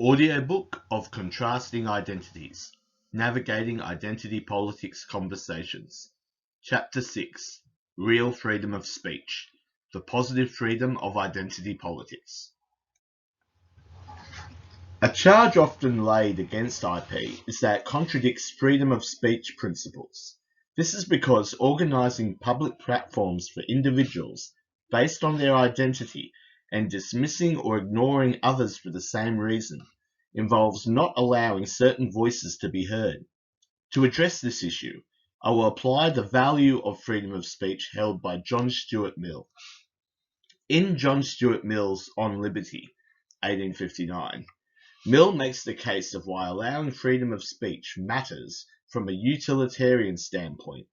Audiobook of Contrasting Identities, Navigating Identity Politics Conversations. Chapter 6, Real Freedom of Speech, the Positive Freedom of Identity Politics. A charge often laid against IP is that it contradicts freedom of speech principles. This is because organizing public platforms for individuals based on their identity and dismissing or ignoring others for the same reason involves not allowing certain voices to be heard. To address this issue, I will apply the value of freedom of speech held by John Stuart Mill. In John Stuart Mill's On Liberty, 1859, Mill makes the case of why allowing freedom of speech matters from a utilitarian standpoint.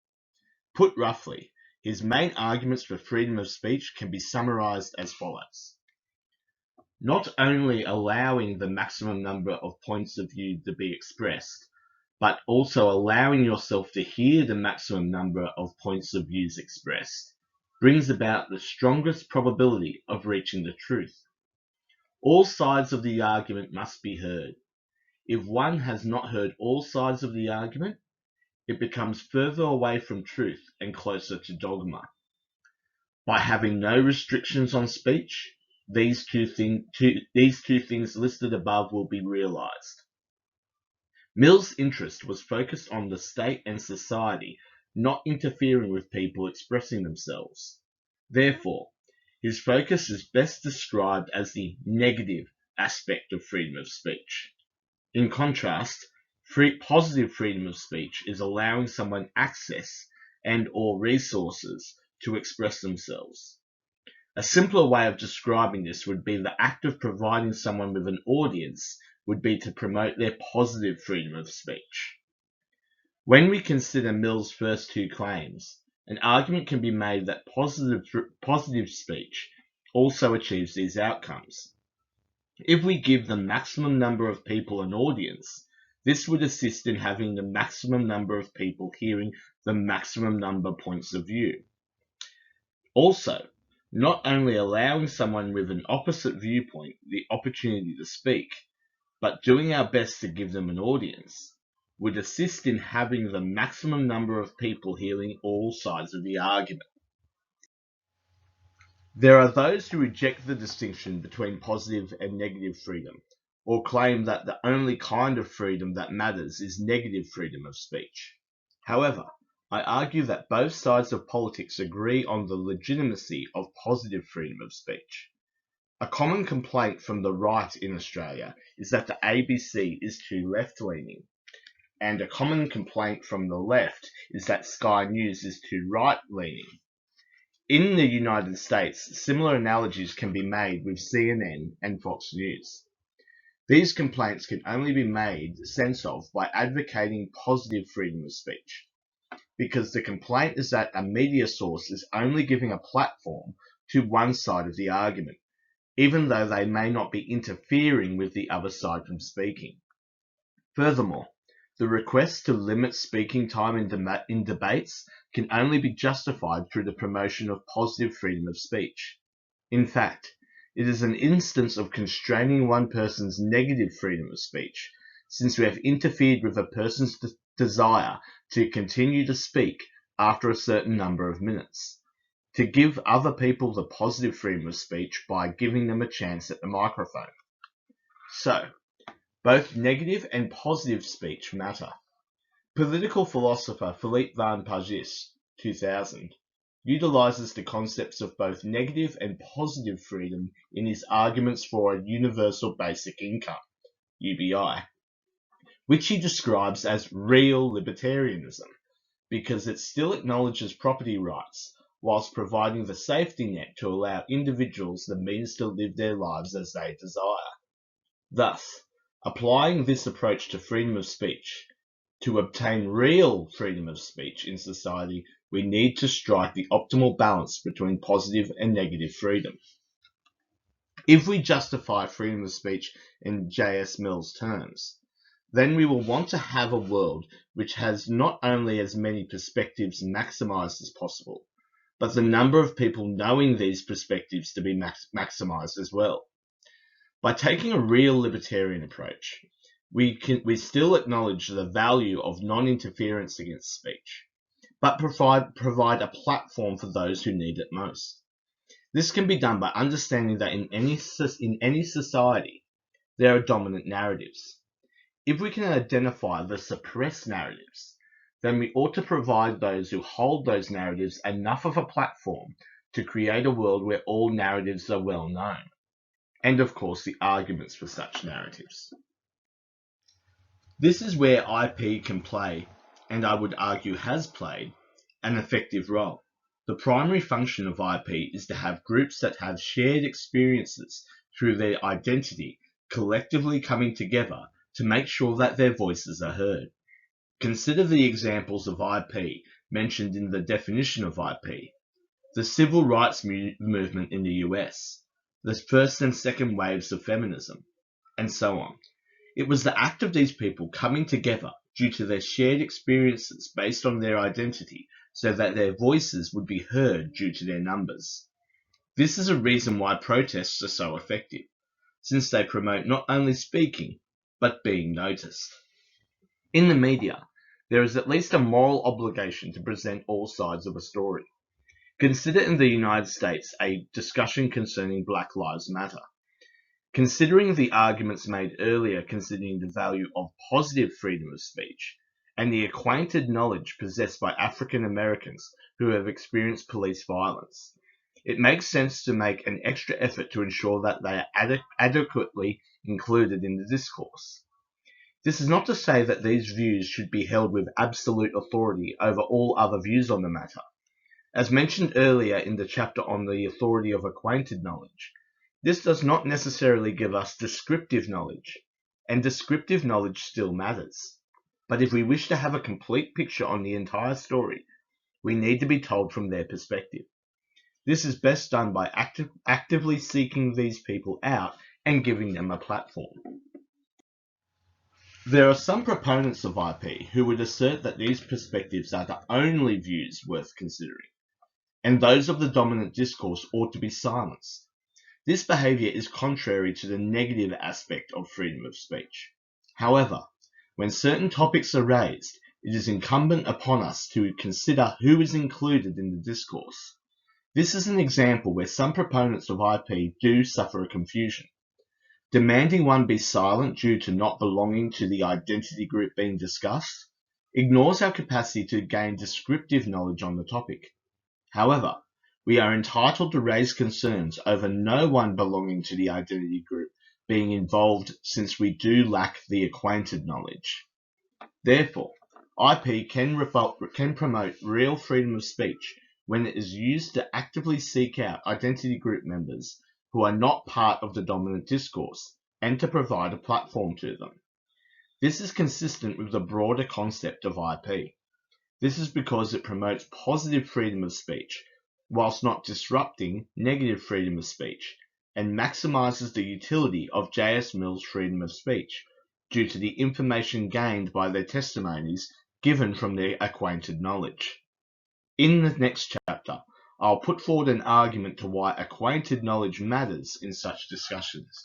Put roughly, his main arguments for freedom of speech can be summarized as follows. Not only allowing the maximum number of points of view to be expressed, but also allowing yourself to hear the maximum number of points of views expressed, brings about the strongest probability of reaching the truth. All sides of the argument must be heard. If one has not heard all sides of the argument, it becomes further away from truth and closer to dogma. By having no restrictions on speech, these two things listed above will be realized. Mill's interest was focused on the state and society not interfering with people expressing themselves. Therefore, his focus is best described as the negative aspect of freedom of speech. In contrast, positive freedom of speech is allowing someone access and/or resources to express themselves. A simpler way of describing this would be the act of providing someone with an audience would be to promote their positive freedom of speech. When we consider Mill's first two claims, an argument can be made that positive speech also achieves these outcomes. If we give the maximum number of people an audience, this would assist in having the maximum number of people hearing the maximum number of points of view. Also, not only allowing someone with an opposite viewpoint the opportunity to speak, but doing our best to give them an audience, would assist in having the maximum number of people hearing all sides of the argument. There are those who reject the distinction between positive and negative freedom, or claim that the only kind of freedom that matters is negative freedom of speech. However, I argue that both sides of politics agree on the legitimacy of positive freedom of speech. A common complaint from the right in Australia is that the ABC is too left-leaning, and a common complaint from the left is that Sky News is too right-leaning. In the United States, similar analogies can be made with CNN and Fox News. These complaints can only be made sense of by advocating positive freedom of speech, because the complaint is that a media source is only giving a platform to one side of the argument, even though they may not be interfering with the other side from speaking. Furthermore, the request to limit speaking time in debates can only be justified through the promotion of positive freedom of speech. In fact, it is an instance of constraining one person's negative freedom of speech, since we have interfered with a person's desire to continue to speak after a certain number of minutes, to give other people the positive freedom of speech by giving them a chance at the microphone. So, both negative and positive speech matter. Political philosopher Philippe Van Pagis, 2000, utilizes the concepts of both negative and positive freedom in his arguments for a universal basic income, UBI, which he describes as real libertarianism, because it still acknowledges property rights, whilst providing the safety net to allow individuals the means to live their lives as they desire. Thus, applying this approach to freedom of speech, to obtain real freedom of speech in society, we need to strike the optimal balance between positive and negative freedom. If we justify freedom of speech in J.S. Mill's terms, then we will want to have a world which has not only as many perspectives maximized as possible, but the number of people knowing these perspectives to be maximized as well. By taking a real libertarian approach, we still acknowledge the value of non-interference against speech, but provide a platform for those who need it most. This can be done by understanding that in any society, there are dominant narratives. If we can identify the suppressed narratives, then we ought to provide those who hold those narratives enough of a platform to create a world where all narratives are well known, and of course the arguments for such narratives. This is where IP can play, and I would argue has played, an effective role. The primary function of IP is to have groups that have shared experiences through their identity collectively coming together to make sure that their voices are heard. Consider the examples of IP mentioned in the definition of IP: the civil rights movement in the US, the first and second waves of feminism, and so on. It was the act of these people coming together due to their shared experiences based on their identity so that their voices would be heard due to their numbers. This is a reason why protests are so effective, since they promote not only speaking, but being noticed. In the media, there is at least a moral obligation to present all sides of a story. Consider in the United States a discussion concerning Black Lives Matter. Considering the arguments made earlier concerning the value of positive freedom of speech, and the acquainted knowledge possessed by African Americans who have experienced police violence, it makes sense to make an extra effort to ensure that they are adequately included in the discourse. This is not to say that these views should be held with absolute authority over all other views on the matter. As mentioned earlier in the chapter on the authority of acquainted knowledge, this does not necessarily give us descriptive knowledge, and descriptive knowledge still matters. But if we wish to have a complete picture on the entire story, we need to be told from their perspective. This is best done by actively seeking these people out and giving them a platform. There are some proponents of IP who would assert that these perspectives are the only views worth considering, and those of the dominant discourse ought to be silenced. This behavior is contrary to the negative aspect of freedom of speech. However, when certain topics are raised, it is incumbent upon us to consider who is included in the discourse. This is an example where some proponents of IP do suffer a confusion. Demanding one be silent due to not belonging to the identity group being discussed ignores our capacity to gain descriptive knowledge on the topic. However, we are entitled to raise concerns over no one belonging to the identity group being involved, since we do lack the acquainted knowledge. Therefore, IP can promote real freedom of speech when it is used to actively seek out identity group members who are not part of the dominant discourse and to provide a platform to them. This is consistent with the broader concept of IP. This is because it promotes positive freedom of speech, whilst not disrupting negative freedom of speech, and maximizes the utility of J.S. Mill's freedom of speech, due to the information gained by their testimonies given from their acquainted knowledge. In the next chapter, I'll put forward an argument to why acquainted knowledge matters in such discussions.